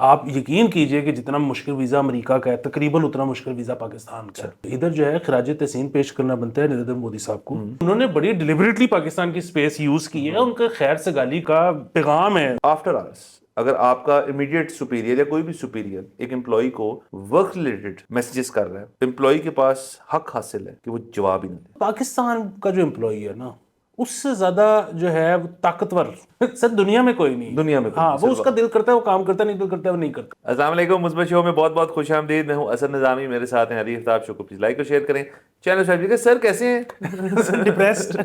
آپ یقین کیجئے کہ جتنا مشکل ویزا امریکہ کا ہے تقریباً اتنا مشکل ویزا پاکستان کا ہے. ادھر جو ہے خراج تحسین پیش کرنا بنتا ہے نریندر مودی صاحب کو. انہوں نے بڑی ڈیلیبریٹلی پاکستان کی سپیس یوز کی ہے. ان کا خیر سگالی کا پیغام ہے. آفٹر آورس اگر آپ کا امیڈیٹ سپیریئر یا کوئی بھی سپیریئر ایک امپلائی کو ورک ریلیٹڈ میسیجز کر رہا ہے، امپلائی کے پاس حق حاصل ہے کہ وہ جواب ہی نہ دے. پاکستان کا جو امپلائی ہے نا اس سے زیادہ جو ہے وہ طاقتور سر دنیا میں کوئی نہیں. دنیا میں کوئی ہاں نہیں، وہ اس کا دل کرتا ہے وہ کام کرتا ہے، نہیں دل کرتا ہے وہ نہیں کرتا. السلام علیکم، مثبت شو میں بہت بہت خوش آمدید. میں ہوں اسد نظامی، میرے ساتھ ہیں علی افتاب. شو کو پلیز لائک اور شیئر کریں. چینل سبسکرائب کریں. سر کیسے ہیں؟ ڈپریسڈ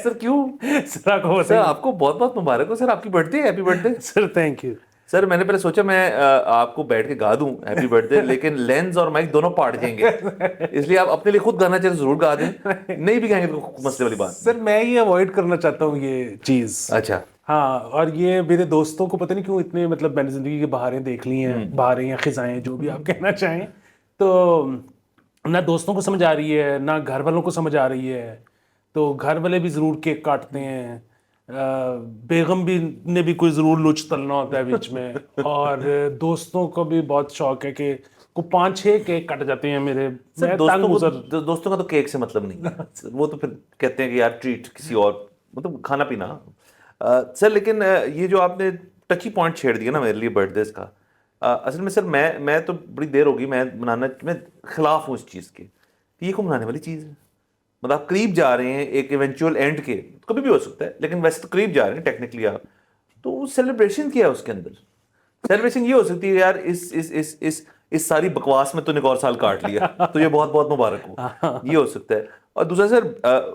سر کیوں؟ سر آپ کو بہت بہت مبارک ہو سر، آپ کی birth day. Happy birth day sir. Thank you sir. میں نے پہلے سوچا میں آپ کو بیٹھ کے گا دوں ہیپی برتھ ڈے، لیکن لینز اور مائک دونوں پاٹ جائیں گے، اس لیے آپ اپنے لیے خود گانا چاہے ضرور گا دیں. نہیں بھی کہیں گے تو مسئلے والی بات. سر میں یہ اوائڈ کرنا چاہتا ہوں یہ چیز. اچھا. ہاں اور یہ میرے دوستوں کو پتہ نہیں کیوں اتنے مطلب میں نے زندگی کی بہاریں دیکھ لی ہیں، بہاریں یا خزائیں جو بھی آپ کہنا چاہیں، تو نہ دوستوں کو سمجھ آ رہی ہے نہ گھر والوں کو سمجھ آ رہی ہے. تو گھر والے بھی ضرور کیک کاٹتے ہیں، بیگم بھی نے بھی کوئی ضرور لچ تلنا ہوتا ہے بیچ میں، اور دوستوں کو بھی بہت شوق ہے کہ کو 5-6 کیک کٹ جاتے ہیں میرے. دوستوں کا تو کیک سے مطلب نہیں ہے، وہ تو پھر کہتے ہیں کہ یار ٹریٹ کسی اور، مطلب کھانا پینا. سر لیکن یہ جو آپ نے ٹچی پوائنٹ چھیڑ دیا نا میرے لیے برتھ ڈیز کا، اصل میں سر میں تو بڑی دیر ہوگی میں خلاف ہوں اس چیز کے. یہ کو منانے والی چیز ہے؟ مطلب آپ قریب جا رہے ہیں ایک ایونچوئل اینڈ کے، کبھی بھی ہو سکتا ہے لیکن ویسے تو قریب جا رہے ہیں ٹیکنیکلی آپ، تو سیلیبریشن کیا ہے اس کے اندر؟ سیلیبریشن یہ ہو سکتی ہے یار اس ساری بکواس میں تو نے ایک اور سال کاٹ لیا تو یہ بہت بہت مبارک ہو، یہ ہو سکتا ہے. اور دوسرا سر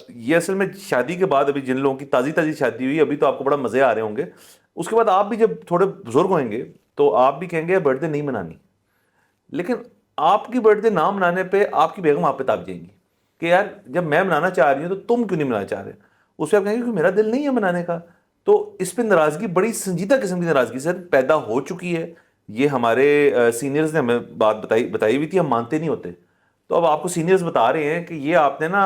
یہ اصل میں شادی کے بعد ابھی جن لوگوں کی تازی شادی ہوئی ابھی تو آپ کو بڑا مزے آ رہے ہوں گے، اس کے بعد آپ بھی جب تھوڑے بزرگ ہوئیں گے تو آپ بھی کہیں گے برتھ ڈے نہیں منانی. لیکن آپ کی برتھ ڈے نہ منانے پہ آپ کی بیگم آپ پہ تاپ جائیں گی کہ یار جب میں منانا چاہ رہی ہوں تو تم کیوں نہیں منانا چاہ رہے. اس پہ آپ کہیں گے کہ میرا دل نہیں ہے منانے کا. تو اس پہ ناراضگی، بڑی سنجیدہ قسم کی ناراضگی سر پیدا ہو چکی ہے. یہ ہمارے سینئرز نے ہمیں بات بتائی ہوئی تھی، ہم مانتے نہیں ہوتے. تو اب آپ کو سینئرز بتا رہے ہیں کہ یہ آپ نے نا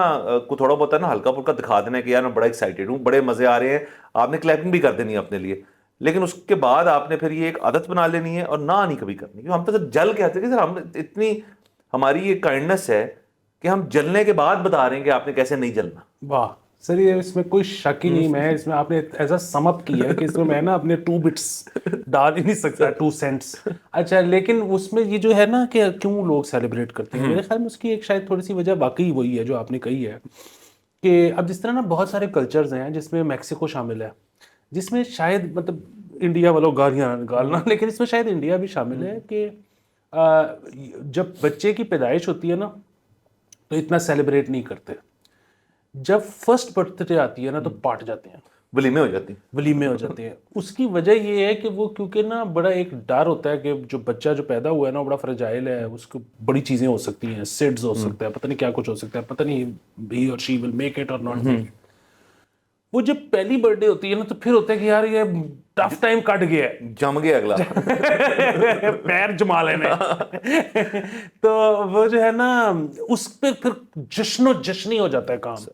کو تھوڑا بہت نا ہلکا پھلکا دکھا دینا ہے کہ یار میں بڑا ایکسائٹیڈ ہوں، بڑے مزے آ رہے ہیں، آپ نے کلیپنگ بھی کر دینی ہے اپنے لیے. لیکن اس کے بعد آپ نے پھر یہ ایک عادت بنا لینی ہے اور نہ نہیں کبھی کرنی. کیونکہ ہم تو سر جل کے آتے ہیں کہ سر ہم اتنی ہماری یہ کائنڈنس ہے کہ ہم جلنے کے بعد بتا رہے ہیں کہ آپ نے کیسے نہیں جلنا. واہ سر یہ اس میں کوئی شک ہی نہیں. میں اس میں آپ نے ایسا سم اپ کیا ہے کہ اس میں نا اپنے 2 بٹس ڈال ہی نہیں سکتا، 2 سینٹس. اچھا لیکن اس میں یہ جو ہے نا کہ کیوں لوگ سیلیبریٹ کرتے ہیں، میرے خیال میں اس کی ایک شاید تھوڑی سی وجہ واقعی وہی ہے جو آپ نے کہی ہے کہ اب جس طرح نا بہت سارے کلچرز ہیں جس میں میکسیکو شامل ہے، جس میں شاید مطلب انڈیا والوں گالنا لیکن اس میں شاید انڈیا بھی شامل ہے کہ جب بچے کی پیدائش ہوتی ہے نا تو اتنا سیلیبریٹ نہیں کرتے. جب فرسٹ برتھ ڈے آتی ہے نا تو پاٹ جاتے ہیں، ولیمے ہو جاتی ہیں. ولیمے ہو جاتے ہیں. اس کی وجہ یہ ہے کہ وہ کیونکہ نا بڑا ایک ڈر ہوتا ہے کہ جو بچہ جو پیدا ہوا ہے نا بڑا فرجائل ہے، اس کو بڑی چیزیں ہو سکتی ہیں، سڈز ہو سکتا ہے، پتہ نہیں کیا کچھ ہو سکتا ہے، پتہ نہیں ہی اور شی ول میک اٹ اور ناٹ میک اٹ. وہ جب پہلی برتھ ڈے ہوتی ہے نا تو پھر ہوتا ہے کہ یار یہ ٹف ٹائم کٹ گیا ہے، جم گیا اگلا پیر جما لینے. تو وہ جو ہے نا اس پہ پھر جشن و جشنی ہو جاتا ہے کام.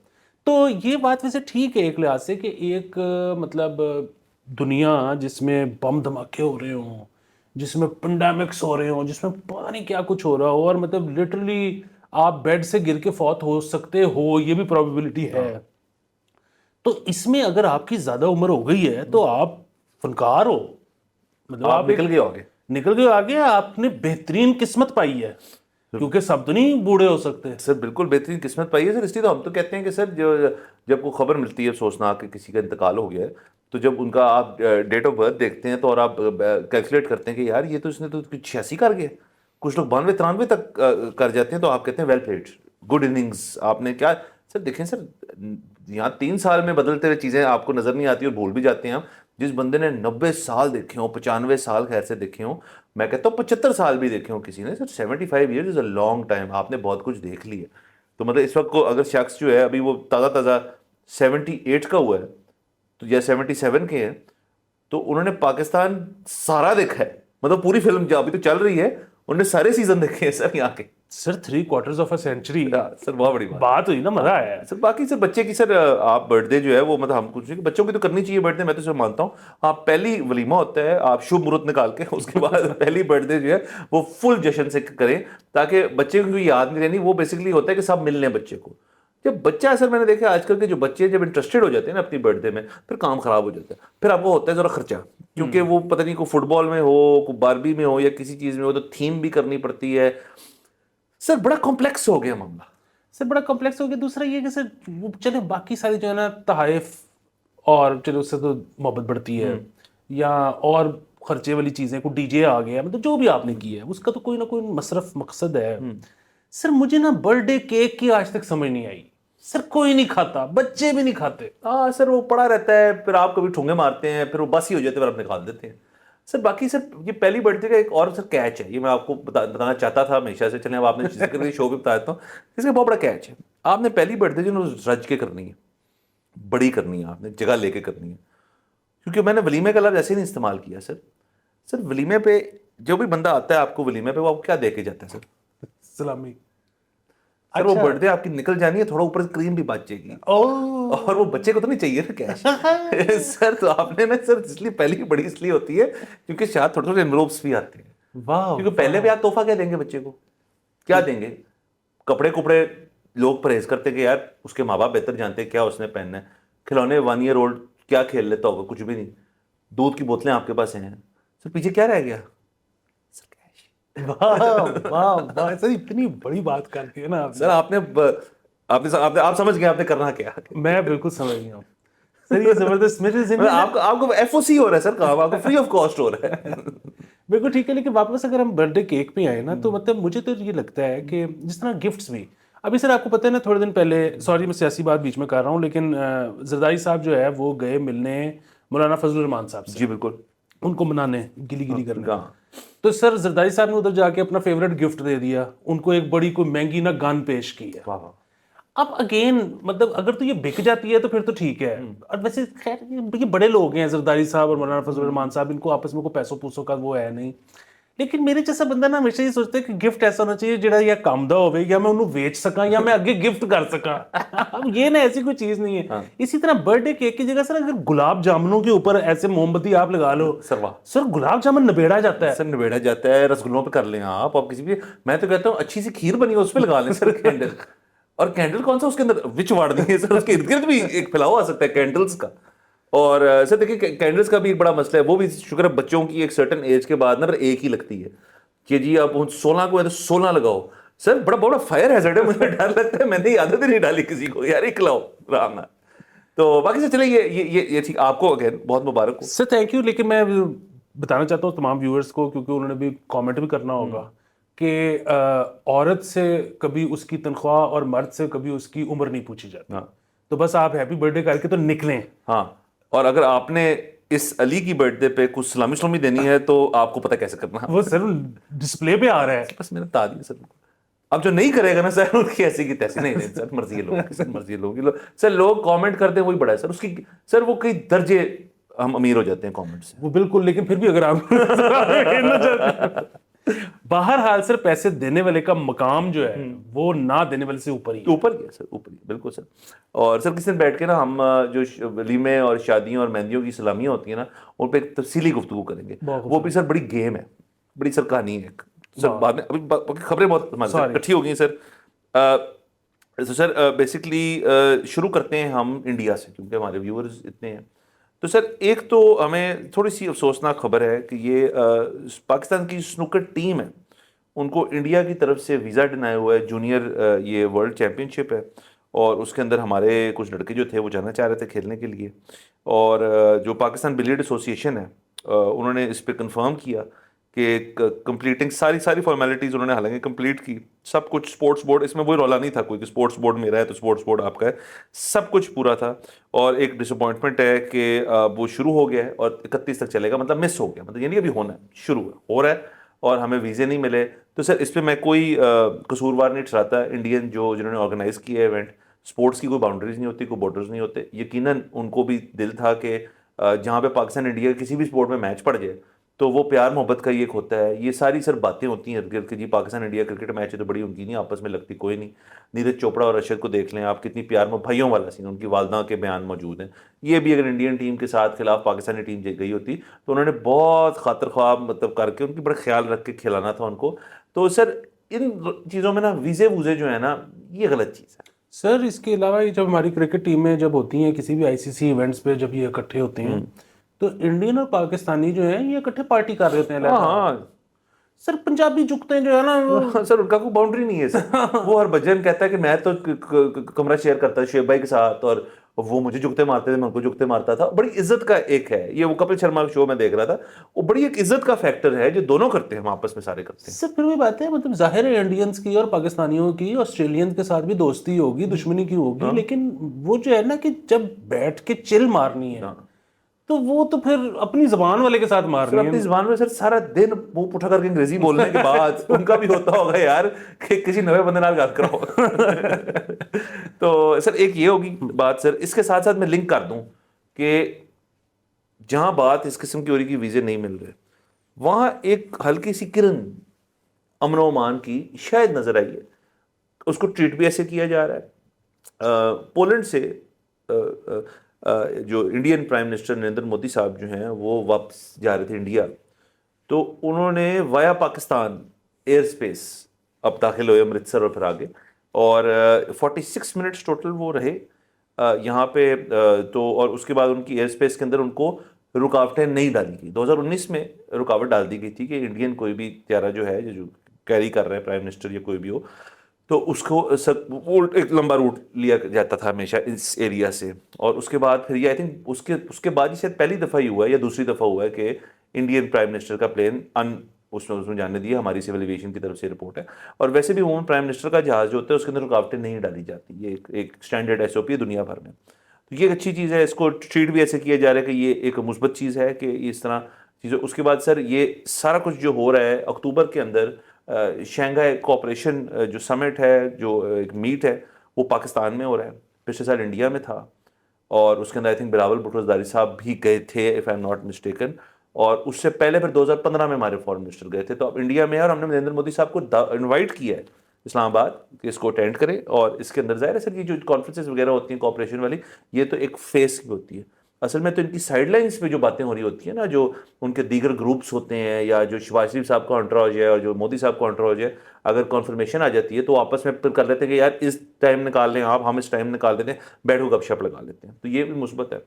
تو یہ بات ویسے ٹھیک ہے ایک لحاظ سے کہ ایک مطلب دنیا جس میں بم دھماکے ہو رہے ہوں، جس میں پینڈیمکس ہو رہے ہوں، جس میں پتہ نہیں کیا کچھ ہو رہا ہو، اور مطلب لٹرلی آپ بیڈ سے گر کے فوت ہو سکتے ہو، یہ بھی پروبیبلٹی ہے. تو اس میں اگر آپ کی زیادہ عمر ہو گئی ہے تو آپ فنکار ہو، مطلب آپ نکل گئے آگے، نکل گئے آگے. آپ نے بہترین قسمت پائی ہے کیونکہ سب تو نہیں بوڑھے ہو سکتے. سر بالکل بہترین قسمت پائی ہے سر. اس لیے تو ہم تو کہتے ہیں کہ سر جب کوئی خبر ملتی ہے سوچنا کہ کسی کا انتقال ہو گیا ہے تو جب ان کا آپ ڈیٹ آف برتھ دیکھتے ہیں تو اور آپ کیلکولیٹ کرتے ہیں کہ یار یہ تو اس نے تو 86 کر گیا، کچھ لوگ 92-93 تک کر جاتے ہیں، تو آپ کہتے ہیں ویل پلیڈ، گڈ اننگز. آپ نے کیا سر دیکھیں سر یہاں 3 سال میں بدلتے ہوئے چیزیں آپ کو نظر نہیں آتی اور بھول بھی جاتے ہیں. جس بندے نے 90 سال دیکھے ہوں، 95 سال خیر سے دیکھے ہوں، میں کہتا ہوں 75 سال بھی دیکھے ہوں کسی نے. سر 75 years is a long time. آپ نے بہت کچھ دیکھ لی ہے. تو مطلب اس وقت کو اگر شخص جو ہے ابھی وہ تازہ 78 کا ہوا ہے تو یا 77 کے ہیں تو انہوں نے پاکستان سارا دیکھا ہے. مطلب پوری فلم جو ابھی تو چل رہی ہے انہوں نے سارے سیزن دیکھے ہیں سر یہاں کے. سر 3/4 آف اے سینچری سر بہت بڑی بات ہوئی نا, مزہ آیا ہے. سر. باقی سر بچے کی سر آپ برتھ ڈے جو ہے وہ مطلب ہم کچھ نہیں, بچوں کی تو کرنی چاہیے برتھ ڈے, میں تو سر مانتا ہوں. آپ پہلی ولیمہ ہوتا ہے, آپ شبھ مہورت نکال کے اس کے بعد پہلی برتھ ڈے جو ہے وہ فل جشن سے کریں, تاکہ بچے کو یاد نہیں رہنی. وہ بیسکلی ہوتا ہے کہ سب مل لیں بچے کو. جب بچہ اصل میں نے دیکھا آج کل کے جو بچے جب انٹرسٹیڈ ہو جاتے ہیں نا اپنی برتھ ڈے میں, پھر کام خراب ہو جاتا ہے. پھر آپ کو ہوتا ہے ذرا خرچہ, کیونکہ وہ پتہ نہیں کوئی فٹ بال میں ہو, کوئی باربی میں ہو, یا کسی چیز میں ہو, تو تھیم بھی کرنی پڑتی ہے. سر بڑا کمپلیکس ہو گیا معاملہ. سر بڑا کمپلیکس ہو گیا. دوسرا یہ کہ سر وہ چلے باقی ساری جو ہے نا تحائف, اور چلو اس سے تو محبت بڑھتی ہے, یا اور خرچے والی چیزیں, کوئی ڈی جے آ گیا, مطلب جو بھی آپ نے کی ہے اس کا تو کوئی نہ کوئی مصرف مقصد ہے. سر مجھے نا برتھ ڈے کیک کی آج تک سمجھ نہیں آئی. سر کوئی نہیں کھاتا, بچے بھی نہیں کھاتے. ہاں سر وہ پڑا رہتا ہے, پھر آپ کبھی ٹھونگے مارتے ہیں, پھر وہ بس ہی ہو جاتے ہیں, پھر آپ نکال دیتے ہیں. سر باقی سر یہ پہلی برتھ ڈے کا ایک اور سر کیچ ہے, یہ میں آپ کو بتانا چاہتا تھا ہمیشہ سے. چلیں اب آپ نے ذکر کر شو بھی بتا دیتا ہوں. اس کا بہت بڑا کیچ ہے. آپ نے پہلی برتھ ڈے جو رج کے کرنی ہے, بڑی کرنی ہے, آپ نے جگہ لے کے کرنی ہے. کیونکہ میں نے ولیمے کا لفظ ایسے نہیں استعمال کیا سر. سر ولیمے پہ جو بھی بندہ آتا ہے آپ کو ولیمے پہ, وہ آپ کو کیا دے کے جاتا ہے سر؟ سلامی. سر وہ برتھ ڈے آپ کی نکل جانی ہے, تھوڑا اوپر سے کریم بھی بچ جائے گی, اور وہ بچے کو تو نہیں چاہیے نا کیش. سر تو آپ نے نا سر اس لیے پہلی بڑی اس لیے ہوتی ہے کیونکہ شاید تھوڑے تھوڑے انویلوپس بھی آتے ہیں. واہ, کیونکہ پہلے بھی آپ تحفہ کیا دیں گے بچے کو, کیا دیں گے؟ کپڑے کپڑے لوگ پرہیز کرتے کہ یار اس کے ماں باپ بہتر جانتے ہیں کیا اس نے پہننا ہے. کھلونے 1 ایئر اولڈ کیا کھیل لیتا ہوگا, کچھ بھی نہیں. دودھ کی بوتلیں آپ کے پاس ہیں. سر پیچھے کیا رہ گیا؟ سر اتنی بڑی بات کر دی ہے نا سر آپ نے آپ سمجھ گئے آپ نے کرنا کیا. میں بالکل سمجھ گیا ہوں سر. یہ زبردست میرے ذہن میں آپ کو ایف او سی ہو رہا ہے سر, کام آپ کو فری آف کاسٹ ہو رہا ہے. بالکل ٹھیک ہے. لیکن واپس اگر ہم برتھ ڈے کیک پہ آئے نا, تو مطلب مجھے تو یہ لگتا ہے کہ جس طرح گفٹس بھی, ابھی سر آپ کو پتہ ہے نا تھوڑے دن پہلے, سوری میں سیاسی بات بیچ میں کر رہا ہوں, لیکن زرداری صاحب جو ہے وہ گئے ملنے مولانا فضل الرحمان صاحب سے. جی بالکل. ان کو منانے, گلی کرنے. تو سر زرداری صاحب نے ادھر جا کے اپنا فیوریٹ گفٹ دے دیا ان کو, ایک بڑی کوئی مہنگی نا گن پیش کی ہے. اب اگین مطلب اگر تو یہ بک جاتی ہے تو پھر تو ٹھیک ہے. اور ویسے خیر یہ بڑے لوگ ہیں زرداری صاحب اور مولانا فضل الرحمان صاحب, ان کو آپس میں کوئی پیسوں پوسوں کا وہ ہے نہیں. لیکن میرے جیسا بندہ نا ہمیشہ یہ سوچتا ہے کہ گفٹ ایسا ہونا چاہیے جڑا یا کامدہ ہوئے, یا میں انہوں ویچ سکاں, یا میں آگے گفٹ کر سکاں. اب یہ نا ایسی کوئی چیز نہیں ہے. اسی طرح برتھ ڈے کیک کی جگہ سر اگر گلاب جامنوں کے اوپر ایسے موم بتی آپ لگا لو, سر گلاب جامن نبیڑا جاتا ہے. سر نبیڑا جاتا ہے, رسگلوں پہ کر لیں آپ کسی بھی. میں تو کہتا ہوں اچھی سی کھیر بنی ہے اس پہ لگا لیں سر کینڈل. اور کینڈل کون سا اس کے اندر وچ واڑ دیں گے سر, اس کے ارد گرد بھی ایک پھیلاؤ آ سکتا ہے کینڈلز کا. اور سر دیکھیے کینڈلز کا بھی ایک بڑا مسئلہ ہے, وہ بھی شکر ہے بچوں کی ایک سرٹن ایج کے بعد نا پھر ایک ہی لگتی ہے کہ جی آپ 16 کو ہے تو 16 لگاؤ. سر بڑا فائر ہیزارڈ ہے, مجھے ڈر لگتا ہے. میں نے عادت ہی نہیں ڈالی کسی کو, یار ایک لاؤ آرام نہ. تو باقی سے چلے یہ ٹھیک, آپ کو اگین بہت مبارک ہو سر. Thank you. لیکن میں بتانا چاہتا ہوں تمام ویورز کو, کیونکہ انہوں نے بھی کامنٹ بھی کرنا ہوگا, کہ عورت سے کبھی اس کی تنخواہ اور مرد سے کبھی اس کی عمر نہیں پوچھی جاتی. تو بس آپ ہیپی برتھ ڈے کر کے تو نکلیں. ہاں, اور اگر آپ نے اس علی کی برتھ ڈے پہ کچھ سلامی دینی ہے تو آپ کو پتہ کیسے کرنا ہے. وہ سر ڈسپلے پہ آ رہا ہے. بس میرا تا دیا سر. اب جو نہیں کرے گا نا سر ان کی ایسی کی تیسی نہیں سر, مرضی ہے لوگ, سر مرضی ہے لوگ. سر لوگ کامنٹ کرتے ہیں وہی بڑا ہے سر, اس کی سر وہ کئی درجے ہم امیر ہو جاتے ہیں کامنٹ سے. وہ بالکل. لیکن پھر بھی اگر آپ بہرحال سر پیسے دینے والے کا مقام جو ہے وہ نہ دینے والے سے اوپر ہی اوپر ہی ہے سر, اوپر ہی بالکل سر. اور سر کسی دن بیٹھ کے نا ہم جو ولیمے اور شادیوں اور مہندیوں کی سلامیاں ہوتی ہیں نا, ان پہ ایک تفصیلی گفتگو کریں گے. وہ بھی سر بڑی گیم ہے, بڑی سر کہانی ہے سر. بعد میں ابھی خبریں بہت اکٹھی ہو گئی سر. تو سر بیسکلی شروع کرتے ہیں ہم انڈیا سے, کیونکہ ہمارے ویورز اتنے ہیں. تو سر ایک تو ہمیں تھوڑی سی افسوسناک خبر ہے کہ یہ پاکستان کی سنوکر ٹیم ہے, ان کو انڈیا کی طرف سے ویزا ڈینائی ہوا ہے. جونیئر یہ ورلڈ چیمپئن شپ ہے, اور اس کے اندر ہمارے کچھ لڑکے جو تھے وہ جانا چاہ رہے تھے کھیلنے کے لیے. اور جو پاکستان بلیئرڈ ایسوسیشن ہے انہوں نے اس پہ کنفرم کیا کہ کمپلیٹنگ ساری فارمیلٹیز انہوں نے حالانکہ کمپلیٹ کی. سب کچھ اسپورٹس بورڈ, اس میں وہی رولا نہیں تھا کوئی کہ اسپورٹس بورڈ میرا ہے تو اسپورٹس بورڈ آپ کا ہے, سب کچھ پورا تھا. اور ایک ڈس اپوائنٹمنٹ ہے کہ وہ شروع ہو گیا ہے اور 31 تک چلے گا, مطلب مس ہو گیا, مطلب یعنی ابھی ہونا ہے, شروع ہو رہا ہے, اور ہمیں ویزے نہیں ملے. تو سر اس پہ میں کوئی قصوروار نہیں ٹھہراتا. انڈین جنہوں نے آرگنائز کیا ہے ایونٹ, اسپورٹس کی کوئی باؤنڈریز نہیں ہوتی, کوئی بارڈرز نہیں ہوتے. یقیناً ان کو بھی دل تھا کہ جہاں پہ پاکستان انڈیا کسی بھی اسپورٹ میں میچ پڑ جائے تو وہ پیار محبت کا ہی ایک ہوتا ہے. یہ ساری سر باتیں ہوتی ہیں ارد گرد کہ جی پاکستان انڈیا کرکٹ میچ ہے تو بڑی ان کی نہیں آپس میں لگتی کوئی نہیں. نیرج چوپڑا اور رشد کو دیکھ لیں آپ, کتنی پیار بھائیوں والا سین, ان کی والدہ کے بیان موجود ہیں. یہ بھی اگر انڈین ٹیم کے ساتھ خلاف پاکستانی ٹیم گئی ہوتی تو انہوں نے بہت خاطر خواہ مطلب کر کے ان کی بڑا خیال رکھ کے کھلانا تھا ان کو. تو سر ان چیزوں میں نا ویزے ووزے جو ہے نا یہ غلط چیز ہے. سر اس کے علاوہ جب ہماری کرکٹ ٹیمیں جب ہوتی ہیں کسی بھی آئی سی سی ایونٹس پہ جب یہ اکٹھے ہوتے ہیں تو انڈین اور پاکستانی جو ہیں یہ اکٹھے پارٹی کر رہے ہوتے ہیں. ہاں سر پنجابی جھکتے ہیں جو ہے نا سر ان کا کوئی باؤنڈری نہیں ہے سر. وہ ہر بجن کہتا ہے کہ میں تو کمرہ شیئر کرتا ہوں شعیب بھائی کے ساتھ اور وہ مجھے جھکتے مارتے تھے میں ان کو جھکتے مارتا تھا. بڑی عزت کا ایک ہے یہ, وہ کپل شرما کا شو میں دیکھ رہا تھا, وہ بڑی ایک عزت کا فیکٹر ہے جو دونوں کرتے ہیں, ہم آپس میں سارے کرتے ہیں. سر پھر وہی بات ہے مطلب ظاہر ہے انڈینس کی اور پاکستانیوں کی آسٹریلین کے ساتھ بھی دوستی ہوگی, دشمنی کی ہوگی, لیکن وہ جو ہے نا کہ جب بیٹھ کے چل مارنی ہے تو وہ تو پھر اپنی زبان والے کے ساتھ مارنی ہے. اپنی زبان میں سر سارا دن منہ پٹھا کر کے انگریزی بولنے کے بعد ان کا بھی ہوتا ہوگا یار کہ کسی نئے بندے نال بات کراؤ. تو سر ایک یہ ہوگی بات. سر اس کے ساتھ ساتھ میں لنک کر دوں کہ جہاں بات اس قسم کی ہو رہی کہ ویزے نہیں مل رہے, وہاں ایک ہلکی سی کرن امن و امان کی شاید نظر آئی ہے. اس کو ٹریٹ بھی ایسے کیا جا رہا ہے. پولینڈ سے جو Indian prime minister Narendra Modi صاحب جو ہیں وہ واپس جا رہے تھے انڈیا, تو انہوں نے وایا پاکستان ایئر اسپیس اب داخل ہوئے امرتسر اور پھر آگے, اور 46 منٹس ٹوٹل وہ رہے یہاں پہ. تو اور اس کے بعد ان کی ایئر اسپیس کے اندر ان کو رکاوٹیں نہیں ڈالی گئی. 2019 میں رکاوٹ ڈال دی گئی تھی کہ انڈین کوئی بھی طیارہ جو ہے جو کیری کر رہے ہیں پرائم منسٹر یا کوئی بھی ہو تو اس کو ایک لمبا روٹ لیا جاتا تھا ہمیشہ اس ایریا سے. اور اس کے بعد پھر یہ آئی تھنک اس کے بعد یہ شاید پہلی دفعہ ہی ہوا ہے یا دوسری دفعہ ہوا ہے کہ انڈین پرائم منسٹر کا پلین اس میں جانے دیا, ہماری سول ایویشن کی طرف سے رپورٹ ہے. اور ویسے بھی عموماً پرائم منسٹر کا جہاز جو ہوتا ہے اس کے اندر رکاوٹیں نہیں ڈالی جاتی, یہ ایک اسٹینڈرڈ ایس او پی ہے دنیا بھر میں. تو یہ ایک اچھی چیز ہے, اس کو ٹریٹ بھی ایسے کیا جا رہا ہے کہ یہ ایک مثبت چیز ہے کہ اس طرح چیزیں. اس کے بعد سر یہ سارا کچھ جو ہو رہا ہے اکتوبر کے اندر شنگھائی کوآپریشن جو سمٹ ہے جو ایک میٹ ہے وہ پاکستان میں ہو رہا ہے. پچھلے سال انڈیا میں تھا اور اس کے اندر آئی تھنک بلاول بھٹو زرداری صاحب بھی گئے تھے if I am not mistaken, اور اس سے پہلے پھر 2015 میں ہمارے فارن منسٹر گئے تھے. تو اب انڈیا میں ہے اور ہم نے نریندر مودی صاحب کو انوائٹ کیا ہے اسلام آباد کہ اس کو اٹینڈ کرے. اور اس کے اندر ظاہر ہے سر یہ جو کانفرنسز وغیرہ ہوتی ہیں کوآپریشن والی یہ تو ایک فیس کی ہوتی ہے. اصل میں تو ان کی سائڈ لائنس پہ جو باتیں ہو رہی ہوتی ہیں نا, جو ان کے دیگر گروپس ہوتے ہیں یا جو شہباز شریف صاحب کا انٹراج ہے اور جو مودی صاحب کا انٹراج ہے, اگر کنفرمیشن آ جاتی ہے تو آپس میں پھر کر لیتے ہیں کہ یار اس ٹائم نکال لیں آپ, ہم اس ٹائم نکال دیتے ہیں, بیٹھو گپ شپ لگا لیتے ہیں. تو یہ بھی مثبت ہے.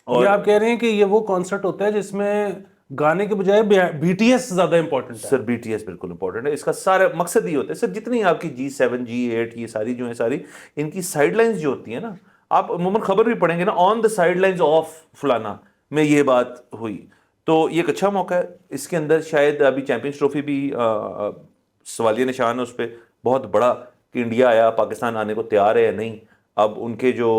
اور آپ کہہ رہے ہیں کہ یہ وہ کانسرٹ ہوتا ہے جس میں گانے کے بجائے بی ٹی ایس زیادہ امپورٹنٹ ہے. سر بی ٹی ایس بالکل امپورٹنٹ ہے. اس کا سارا مقصد یہ ہوتا ہے سر جتنی آپ کی G7 G8 یہ ساری جو ہیں ساری ان کی سائڈ لائنز جو ہوتی ہیں نا, آپ عموماً خبر بھی پڑھیں گے نا آن دا سائڈ لائنز آف فلانا میں یہ بات ہوئی, تو یہ ایک اچھا موقع ہے. اس کے اندر شاید ابھی چیمپئنز ٹرافی بھی سوالیہ نشان ہے اس پہ بہت بڑا کہ انڈیا آیا, پاکستان آنے کو تیار ہے یا نہیں. اب ان کے جو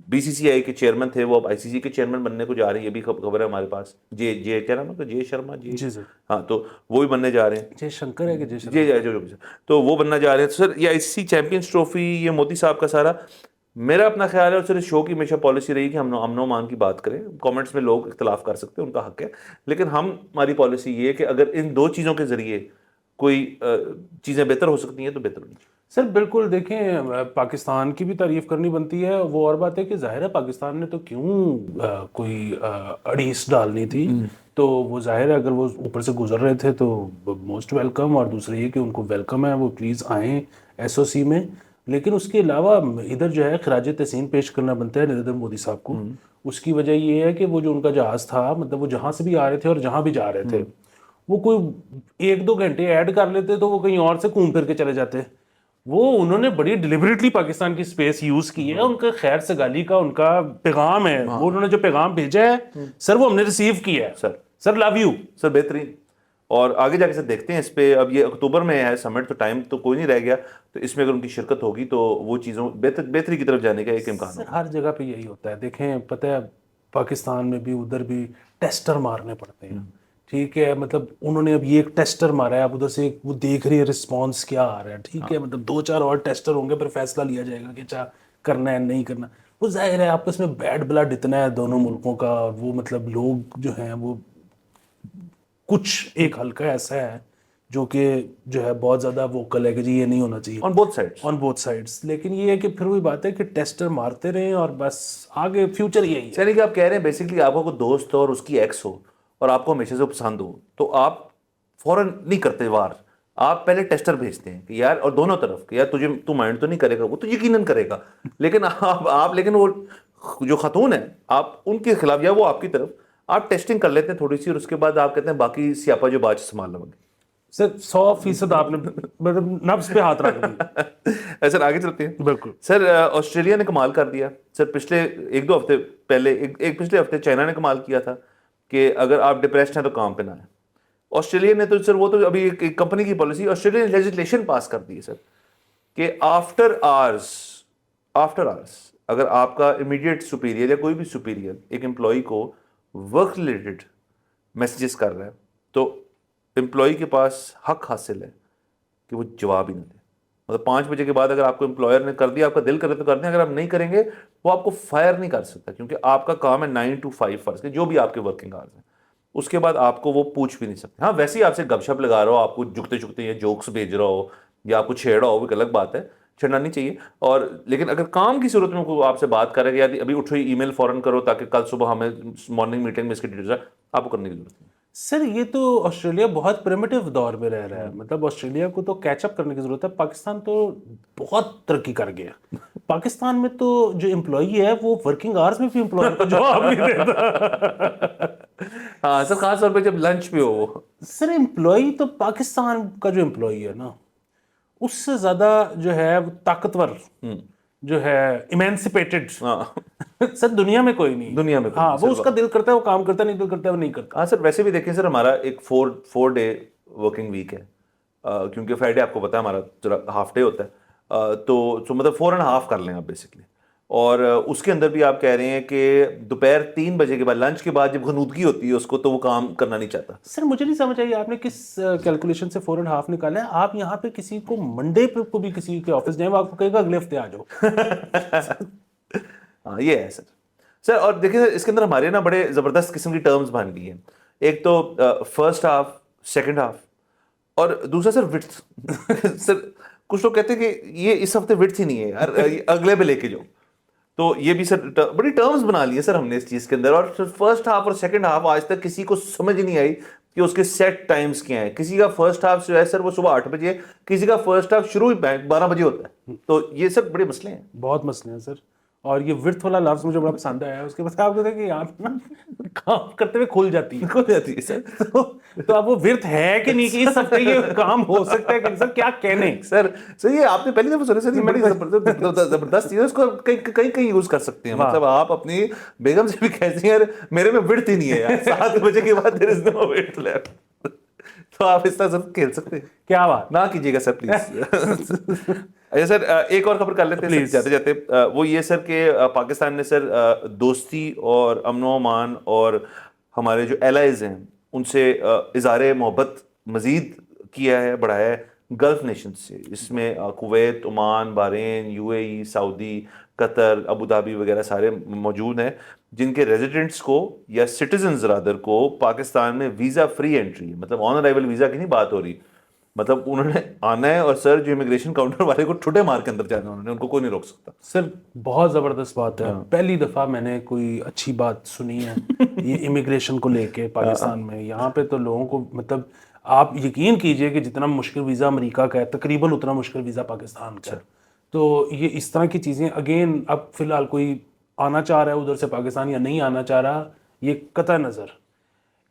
بی سی سی آئی کے چیئرمین تھے وہ اب آئی سی سی کے چیئرمین بننے کو جا رہے ہیں, یہ بھی خبر ہے ہمارے پاس. جے کیا نام ہے, جے شرما جی سر, ہاں, تو وہ بھی بننے جا رہے ہیں. جے شنکر ہے کہ جے جی تو وہ بننا جا رہے ہیں. سر یہ آئی سی سی چیمپئنز ٹرافی یہ مودی صاحب کا سارا میرا اپنا خیال ہے. اور سر شو کی ہمیشہ پالیسی رہی کہ ہم امن و امان کی بات کریں. کامنٹس میں لوگ اختلاف کر سکتے ہیں, ان کا حق ہے, لیکن ہماری پالیسی یہ ہے کہ اگر ان دو چیزوں کے ذریعے کوئی چیزیں بہتر ہو سکتی ہیں تو بہتر ہونی چاہیے. سر بالکل, دیکھیں پاکستان کی بھی تعریف کرنی بنتی ہے. وہ اور بات ہے کہ ظاہر ہے پاکستان نے تو کیوں کوئی اڑیس ڈالنی تھی, تو وہ ظاہر ہے اگر وہ اوپر سے گزر رہے تھے تو موسٹ ویلکم. اور دوسرے یہ کہ ان کو ویلکم ہے, وہ پلیز آئیں ایس او سی میں. لیکن اس کے علاوہ ادھر جو ہے خراج تحسین پیش کرنا بنتا ہے نریندر مودی صاحب کو. اس کی وجہ یہ ہے کہ وہ جو ان کا جہاز تھا, مطلب وہ جہاں سے بھی آ رہے تھے اور جہاں بھی جا رہے تھے وہ کوئی 1-2 گھنٹے ایڈ کر لیتے تو وہ کہیں اور سے گھوم پھر کے چلے جاتے. وہ انہوں نے بڑی ڈیلیبریٹلی پاکستان کی سپیس یوز کی ہے. ان کا خیر سگالی کا ان کا پیغام ہے, وہ انہوں نے جو پیغام بھیجا ہے سر وہ ہم نے ریسیو کیا ہے. سر لو یو سر, بہترین. اور آگے جا کے سر دیکھتے ہیں اس پہ. اب یہ اکتوبر میں ہے سمٹ, تو ٹائم تو کوئی نہیں رہ گیا, تو اس میں اگر ان کی شرکت ہوگی تو وہ چیزوں بہتری کی طرف جانے کا ایک امکان ہے. ہر جگہ پہ یہی ہوتا ہے. دیکھیں پتہ ہے پاکستان میں بھی ادھر بھی ٹیسٹر مارنے پڑتے ہیں, ٹھیک ہے, مطلب انہوں نے اب یہ ایک ٹیسٹر مارا ہے, اب ادھر سے وہ دیکھ رہی ہے رسپانس کیا آ رہا ہے, ٹھیک ہے, مطلب 2-4 اور ٹیسٹر ہوں گے پھر فیصلہ لیا جائے گا کہ اچھا کرنا ہے نہیں کرنا. وہ ظاہر ہے آپس میں بیڈ بلڈ اتنا ہے دونوں ملکوں کا, اور وہ مطلب لوگ جو ہیں وہ کچھ ایک حلقہ ایسا ہے جو کہ جو ہے بہت زیادہ ووکل ہے کہ جی یہ نہیں ہونا چاہیے on both sides. On both sides. لیکن یہ ہے کہ پھر وہی بات ہے کہ ٹیسٹر مارتے رہیں اور بس آگے فیوچر یہی ہے. یعنی کہ آپ کہہ رہے ہیں بیسکلی آپ کو کوئی دوست ہو اور اس کی ایکس ہو اور آپ کو ہمیشہ سے پسند ہو تو آپ فوراً نہیں کرتے وار, آپ پہلے ٹیسٹر بھیجتے ہیں کہ یار, اور دونوں طرف کہ یار تجھے تو مائنڈ تو نہیں کرے گا, وہ تو یقیناً کرے گا, لیکن آپ لیکن وہ جو خاتون ہیں آپ ان کے خلاف یا وہ آپ کی طرف آپ ٹیسٹنگ کر لیتے ہیں تھوڑی سی, اور اس کے بعد آپ کہتے ہیں باقی سیاپا جو بعد سنبھال لوں گے. سر 100% آپ نے مطلب نبض پہ ہاتھ رکھ دیا. سر آگے چلتے ہیں. بالکل سر آسٹریلیا نے کمال کر دیا سر, پچھلے 1-2 ہفتے پہلے ایک پچھلے ہفتے چائنا نے کمال کیا تھا کہ اگر آپ ڈپریسڈ ہیں تو کام پہ نہ آئیں. آسٹریلیا نے تو سر وہ تو ابھی ایک کمپنی کی پالیسی, آسٹریلیا نے لیجسلیشن پاس کر دی ہے سر کہ آفٹر آورس اگر آپ کا امیڈیٹ سپیریئر یا کوئی بھی سپیریئر ایک امپلائی کو ورک ریلیٹڈ میسیجز کر رہا ہے تو امپلائی کے پاس حق حاصل ہے کہ وہ جواب ہی نہ دے. مطلب 5 بجے کے بعد اگر آپ کو امپلائر نے کر دیا, آپ کا دل کرے تو کر دیں, اگر آپ نہیں کریں گے وہ آپ کو فائر نہیں کر سکتا, کیونکہ آپ کا کام ہے 9 to 5 فرض کے جو بھی آپ کے ورکنگ آورز ہیں, اس کے بعد آپ کو وہ پوچھ بھی نہیں سکتے. ہاں ویسے ہی آپ سے گپ شپ لگا رہا ہو, آپ کو جھکتے جھکتے یا جوکس بھیج رہا ہو یا آپ کو چھیڑ رہا ہو, وہ ایک الگ بات ہے, چھیڑنا نہیں چاہیے. اور لیکن اگر کام کی صورت میں کوئی آپ سے بات کرے گا یا ابھی اٹھو ای میل فوراً کرو تاکہ کل صبح ہمیں مارننگ میٹنگ میں اس کی ڈیٹیلز ہے, آپ کو کرنے کی ضرورت نہیں. سر یہ تو آسٹریلیا بہت پریمیٹیو دور میں رہ رہا ہے, مطلب آسٹریلیا کو تو کیچ اپ کرنے کی ضرورت ہے. پاکستان تو بہت ترقی کر گیا. پاکستان میں تو جو امپلائی ہے وہ ورکنگ آورز میں بھی امپلائی کو جواب نہیں دیتا. ہاں سر, خاص طور پہ جب لنچ پہ ہو وہ. سر امپلائی تو پاکستان کا جو امپلائی ہے نا اس سے زیادہ جو ہے وہ طاقتور جو ہے ایمینسپیٹڈ سر دنیا میں کوئی نہیں. دنیا میں ہاں وہ اس کا دل کرتا ہے وہ کام کرتا ہے, نہیں دل کرتا ہے وہ نہیں کرتا. ہاں سر, ویسے بھی دیکھیں سر ہمارا ایک 4 ڈے ورکنگ ویک ہے, کیونکہ فرائیڈے آپ کو پتا ہے ہمارا ذرا ہاف ڈے ہوتا ہے, تو مطلب 4.5 کر لیں آپ بیسکلی. اور اس کے اندر بھی آپ کہہ رہے ہیں کہ دوپہر 3 بجے کے بعد لنچ کے بعد جب غنودگی ہوتی ہے اس کو تو وہ کام کرنا نہیں چاہتا. سر مجھے نہیں سمجھ آئی آپ نے کس کیلکولیشن سے 4.5 نکالا ہے. آپ یہاں پہ کسی کو منڈے پہ کو بھی کسی کے آفس جائیں وہ آپ کو کہے گا اگلے ہفتے آ جاؤ. ہاں یہ ہے سر. اور دیکھیں سر اس کے اندر ہمارے نا بڑے زبردست قسم کی ٹرمز بن گئی ہیں. ایک تو فرسٹ ہاف, سیکنڈ ہاف, اور دوسرا سر وڈتھ. سر کچھ لوگ کہتے ہیں کہ یہ اس ہفتے وڈتھ ہی نہیں ہے یار, اگلے پہ لے کے جاؤ. تو یہ بھی سر بڑی ٹرمز بنا لی ہیں سر ہم نے اس چیز کے اندر. اور فرسٹ ہاف اور سیکنڈ ہاف آج تک کسی کو سمجھ نہیں آئی کہ اس کے سیٹ ٹائمز کیا ہیں. کسی کا فرسٹ ہاف جو ہے سر وہ صبح 8 بجے, کسی کا فرسٹ ہاف شروع ہی 12 بجے ہوتا ہے. تو یہ سر بڑے مسئلے ہیں, بہت مسئلے ہیں سر. اور یہ ورتھ والا لفظ مجھے بڑا پسند آیا ہے. اس کے بعد آپ کہتے ہیں کہ یہاں پہ نا کام کرتے ہوئے کھل جاتی ہے سر. تو اب وہ ورتھ ہے کہ نہیں کہ اس ہفتے یہ کام ہو سکتا ہے کہ سر کیا کہنے. سر یہ آپ نے پہلی دفعہ سنا سر, یہ بڑی زبردست چیز ہے, اس کو کہیں یوز کر سکتے ہیں. مطلب آپ اپنی بیگم سے بھی کہتے ہیں یار میرے میں وڈتھ ہی نہیں ہے یار, 7 بجے کے بعد there is no width left. تو آپ اس طرح سے کھیل سکتے ہیں. کیا بات نہ کیجیے گا سر پلیز. اچھا سر ایک اور خبر کر لیتے ہیں جاتے جاتے, وہ یہ سر کہ پاکستان نے سر دوستی اور امن و امان اور ہمارے جو ایلائز ہیں ان سے اظہار محبت مزید کیا ہے, بڑھایا ہے گلف نیشن سے. اس میں کویت, عمان, بحرین, UAE, سعودی, قطر, ابو دھابی وغیرہ سارے موجود ہیں جن کے ریزیڈنٹس کو یا سٹیزنز رادر کو پاکستان میں ویزا فری انٹری ہے. مطلب آن ارائیول ویزا کی نہیں بات ہو رہی, مطلب انہوں نے آنا ہے اور سر جو امیگریشن کاؤنٹر والے کو ٹھٹے مار کے اندر جانا, انہوں نے ان کو کوئی نہیں روک سکتا. سر بہت زبردست بات ہے. پہلی دفعہ میں نے کوئی اچھی بات سنی ہے یہ امیگریشن کو لے کے پاکستان میں. یہاں پہ تو لوگوں کو مطلب آپ یقین کیجئے کہ جتنا مشکل ویزا امریکہ کا ہے تقریباً اتنا مشکل ویزا پاکستان کا ہے. تو یہ اس طرح کی چیزیں اگین اب فی الحال کوئی آنا چاہ رہا ہے ادھر سے پاکستان یا نہیں آنا چاہ رہا, یہ قطع نظر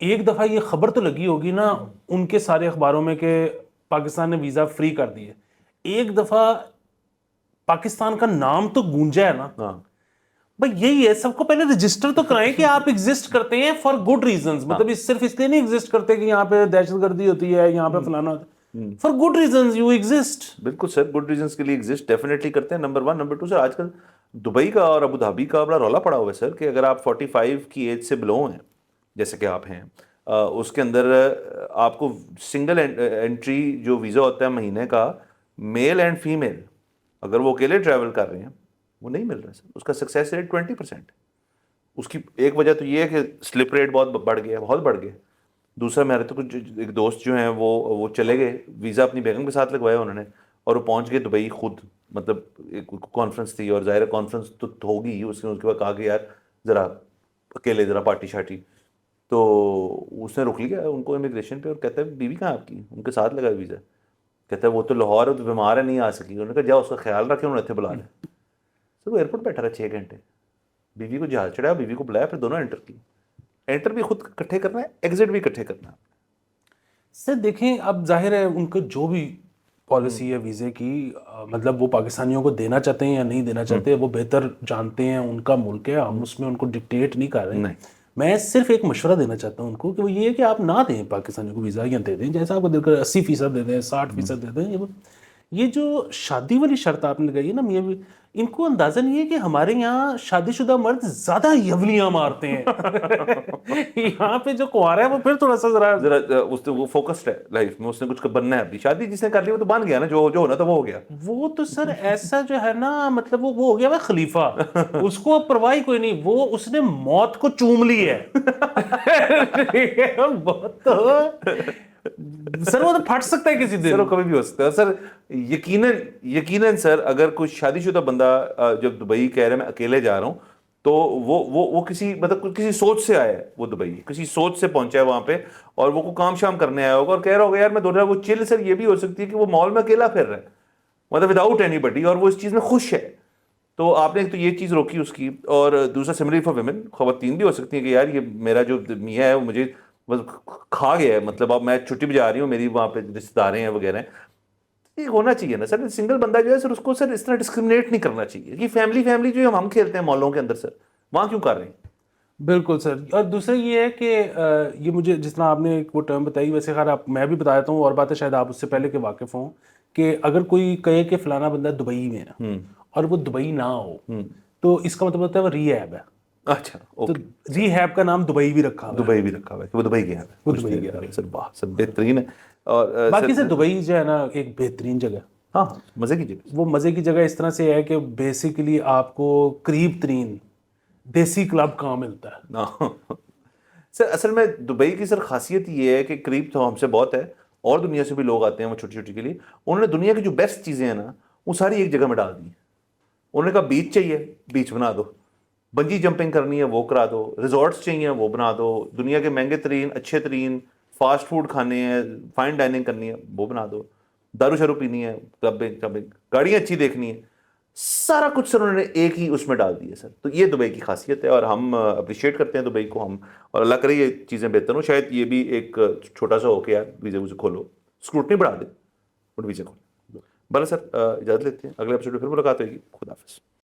ایک دفعہ یہ خبر تو لگی ہوگی نا ان کے سارے اخباروں میں کہ پاکستان نے ویزا فری کر دیے, ایک دفعہ پاکستان کا نام تو گونجا ہے نا. بھائی یہی ہے, سب کو پہلے رجسٹر تو کرائیں کہ آپ ایگزسٹ کرتے ہیں فار گڈ ریزنز. مطلب صرف اس لیے نہیں ایگزسٹ کرتے کہ یہاں پہ دہشت گردی ہوتی ہے, یہاں پہ فلانا ہوتا ہے. For good reasons you exist. بالکل سر, گڈ ریزنز کے لیے ایگزسٹ ڈیفینیٹلی کرتے ہیں. نمبر 1. نمبر 2 سر, آج کل دبئی کا اور ابو دھابی کا بڑا رولا پڑا ہوا ہے سر کہ اگر آپ 45 کی ایج سے بلو ہیں جیسے کہ آپ ہیں, اس کے اندر آپ کو سنگل انٹری جو ویزا ہوتا ہے مہینے کا, میل اینڈ فیمیل, اگر وہ اکیلے ٹریول کر رہے ہیں وہ نہیں مل رہا سر. اس کا سکسیس ریٹ 20%. اس کی ایک وجہ تو یہ ہے کہ سلپ ریٹ بہت بڑھ گیا, بہت بڑھ گیا. دوسرا میرے تو کچھ ایک دوست جو ہیں وہ چلے گئے, ویزا اپنی بیگم کے ساتھ لگوایا انہوں نے, اور وہ پہنچ گئے دبئی خود, مطلب ایک کانفرنس تھی, اور ظاہر کانفرنس تو ہوگی, اس نے کے بعد کہا کہ یار ذرا اکیلے ذرا پارٹی شارٹی, تو اس نے رک لیا ان کو امیگریشن پہ, اور کہتا ہے بیوی کہاں آپ کی, ان کے ساتھ لگا ویزا, کہتا ہے وہ تو لاہور ہے, تو بیمار ہے, نہیں آ سکی. انہوں نے کہا جاؤ اس کا خیال رکھے, انہوں نے اتنے بلا لیا. سر وہ ایئرپورٹ بیٹھا رہا 6 گھنٹے, بیوی کو جہاز چڑھایا, بیوی کو بلایا, پھر دونوں انٹر کی. انٹر بھی خود اکٹھے کرنا ہے, ایگزٹ بھی اکٹھے کرنا ہے. سر دیکھیں اب ظاہر ہے ان کا جو بھی پالیسی ہے ویزے کی, مطلب وہ پاکستانیوں کو دینا چاہتے ہیں یا نہیں دینا چاہتے, وہ بہتر جانتے ہیں, ان کا ملک ہے, ہم اس میں ان کو ڈکٹیٹ نہیں کر رہے. میں صرف ایک مشورہ دینا چاہتا ہوں ان کو کہ وہ یہ ہے کہ آپ نہ دیں پاکستانیوں کو ویزا, یا دے دیں جیسا آپ کو دل کر 80% دے دیں, 60% دے دیں. یہ جو شادی والی شرط آپ نے لگائی ہے نا میاں, ان کو اندازہ نہیں ہے کہ ہمارے یہاں شادی شدہ مرد زیادہ یولیاں مارتے ہیں. یہاں پہ جو کنوارا ہے وہ پھر تھوڑا سا ذرا اس وہ فوکسڈ ہے لائف میں, اس نے کچھ بننا ہے. ابھی شادی جس نے کر لی وہ تو بن گیا نا, جو ہونا تھا وہ ہو گیا. وہ تو سر ایسا جو ہے نا, مطلب وہ ہو گیا وہ خلیفہ, اس کو اب پرواہ کوئی نہیں, وہ اس نے موت کو چوم لی ہے. بہت سر وہ تو پھٹ سکتا ہے کسی دن. سر وہ کبھی بھی ہو سکتا ہے سر, یقیناً سر. اگر کوئی شادی شدہ بندہ جب دبئی کہہ رہا ہے میں اکیلے جا رہا ہوں, تو وہ کسی مطلب کسی سوچ سے آیا ہے, وہ دبئی کسی سوچ سے پہنچا ہے وہاں پہ, اور وہ کوئی کام شام کرنے آیا ہوگا اور کہہ رہا ہوگا یار میں دو رہا. وہ چل سر یہ بھی ہو سکتی ہے کہ وہ مال میں اکیلا پھر رہا ہے, مطلب وداؤٹ اینی بڈی, اور وہ اس چیز میں خوش ہے. تو آپ نے ایک تو یہ چیز روکی اس کی, اور دوسرا سملرلی فار ویمن, خواتین بھی ہو سکتی ہیں کہ یار یہ میرا جو میاں ہے وہ مجھے بس کھا گیا ہے, مطلب اب میں چھٹی پہ جا رہی ہوں, میری وہاں پہ رشتے دار ہیں وغیرہ ہیں. یہ ہونا چاہیے نا سر, سنگل بندہ جو ہے سر اس کو سر اس طرح ڈسکرمنیٹ نہیں کرنا چاہیے کہ فیملی جو ہم کھیلتے ہیں مالوں کے اندر, سر وہاں کیوں کر رہے ہیں. بالکل سر. اور دوسرا یہ ہے کہ یہ مجھے جس طرح آپ نے وہ ٹرم بتائی, ویسے خیر آپ میں بھی بتا دیتا ہوں, اور بات ہے شاید آپ اس سے پہلے کے واقف ہوں, کہ اگر کوئی کہے کہ فلانا بندہ دبئی میں ہے اور وہ دبئی نہ ہو, تو اس کا مطلب ہوتا ہے وہ ری ہیب ہے. اچھا, تو ری ہیب کا نام دبئی بھی رکھا ہوا ہے. دبئی بھی رکھا ہوا ہے کہ وہ دبئی گیا ہے, وہ دبئی گیا ہے. سر واہ سر بہترین ہے. اور باقی سے دبئی جو ہے نا ایک بہترین جگہ, ہاں مزے کی جگہ. وہ مزے کی جگہ اس طرح سے ہے کہ بیسیکلی آپ کو قریب ترین دیسی کلب کہاں ملتا ہے. سر اصل میں دبئی کی سر خاصیت یہ ہے کہ قریب تو ہم سے بہت ہے, اور دنیا سے بھی لوگ آتے ہیں وہ چھوٹی چھوٹی کے لیے. انہوں نے دنیا کی جو بیسٹ چیزیں ہیں نا وہ ساری ایک جگہ میں ڈال دی. انہوں نے کہا بیچ چاہیے, بیچ بنا دو. بنجی جمپنگ کرنی ہے وہ کرا دو. ریزورٹس چاہیے وہ بنا دو. دنیا کے مہنگے ترین اچھے ترین فاسٹ فوڈ کھانے ہیں, فائن ڈائننگ کرنی ہے وہ بنا دو. دارو شارو پینی ہے, کلبنگ, گاڑیاں اچھی دیکھنی ہے, سارا کچھ سر انہوں نے ایک ہی اس میں ڈال دیا سر. تو یہ دبئی کی خاصیت ہے, اور ہم اپریشیٹ کرتے ہیں دبئی کو ہم, اور اللہ کرے یہ چیزیں بہتر ہوں. شاید یہ بھی ایک چھوٹا سا ہو کے یار ویزے ویزے کھولو, اسکروٹنی بڑھا دے, بٹ ویزے کھولو. بھلا سر اجازت لیتے ہیں, اگلے ایپیسوڈ میں پھر ملاقات ہوگی. خدا حافظ.